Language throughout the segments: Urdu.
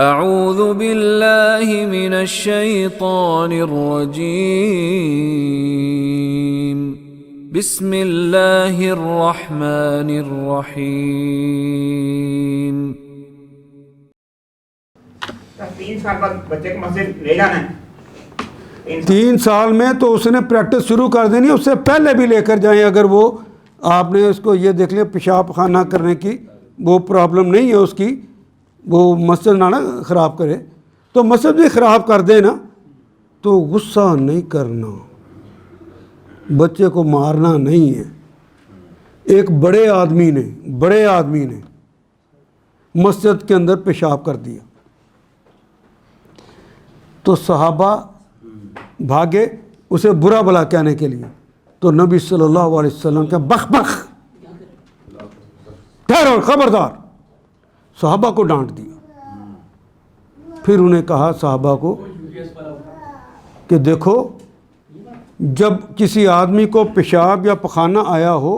اعوذ باللہ من الشیطان الرجیم بسم اللہ الرحمن الرحیم۔ 3 سال بعد بچے کو مسجد لے جانا ہے، 3 سال میں تو اس نے پریکٹس شروع کر دینی، اس سے پہلے بھی لے کر جائیں۔ اگر وہ آپ نے اس کو یہ دیکھ لیا پیشاب خانہ کرنے کی وہ پرابلم نہیں ہے اس کی، وہ مسجد نہ خراب کرے، تو مسجد بھی خراب کر دے نا تو غصہ نہیں کرنا، بچے کو مارنا نہیں ہے۔ ایک بڑے آدمی نے مسجد کے اندر پیشاب کر دیا تو صحابہ بھاگے اسے برا بھلا کہنے کے لیے، تو نبی صلی اللہ علیہ وسلم کہ بخ بخ، ٹھہرو، خبردار، صحابہ کو ڈانٹ دیا۔ پھر انہیں کہا صحابہ کو کہ دیکھو، جب کسی آدمی کو پیشاب یا پخانہ آیا ہو،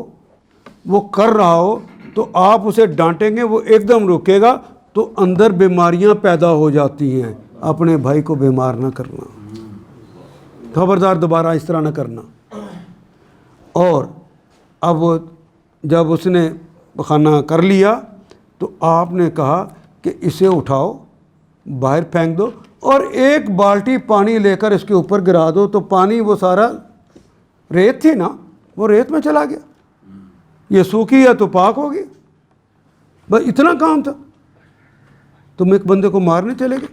وہ کر رہا ہو، تو آپ اسے ڈانٹیں گے، وہ ایک دم رکے گا تو اندر بیماریاں پیدا ہو جاتی ہیں۔ اپنے بھائی کو بیمار نہ کرنا، خبردار دوبارہ اس طرح نہ کرنا۔ اور اب جب اس نے پخانہ کر لیا تو آپ نے کہا کہ اسے اٹھاؤ، باہر پھینک دو، اور ایک بالٹی پانی لے کر اس کے اوپر گرا دو، تو پانی وہ سارا ریت تھی نا، وہ ریت میں چلا گیا، یہ سوکھی ہے تو پاک ہوگی، بس اتنا کام تھا۔ تم ایک بندے کو مارنے چلے گئے۔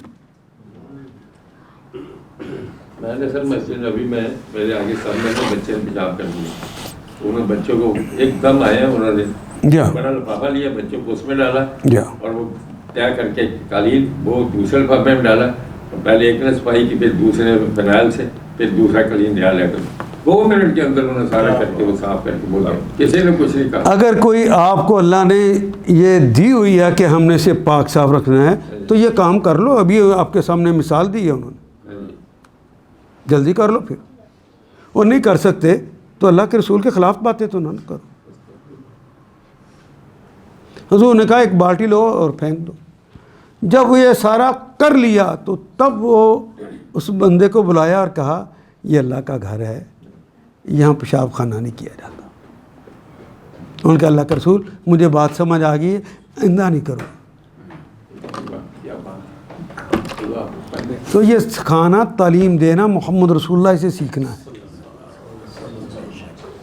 میں نے سر مسجد نبی میں میرے آگے سامنے میں بچے نے پیشاب کر دیا، انہوں بچوں کو ایک دم آیا، انہوں نے بڑا لفافہ لیا، بچوں کو اس میں ڈالا اور وہ طے کر کے قالین وہ دوسرے لفافے میں ڈالا، پہلے ایک نے صفائی کی، پھر دوسرے فنائل سے، پھر دوسرا قالین دیا لے کر 2 منٹ کے اندر انہوں نے سارا کر کے وہ صاف کر کے بولا، کسی نے کچھ نہیں کہا۔ اگر کوئی آپ کو اللہ نے یہ دی ہوئی ہے کہ ہم نے اسے پاک صاف رکھنا ہے تو یہ کام کر لو، ابھی آپ کے سامنے مثال دی ہے انہوں نے، جلدی کر لو۔ پھر اور نہیں کر سکتے تو اللہ کے رسول کے خلاف باتیں تو نہ کرو۔ حضور نے کہا ایک بالٹی لو اور پھینک دو۔ جب وہ یہ سارا کر لیا تو تب وہ اس بندے کو بلایا اور کہا یہ اللہ کا گھر ہے، یہاں پیشاب خانہ نہیں کیا جاتا۔ ان کا اللہ کا رسول مجھے بات سمجھ آ گئی ہے، آئندہ نہیں کرو۔ تو یہ سکھانا، تعلیم دینا محمد رسول اللہ سے سیکھنا ہے۔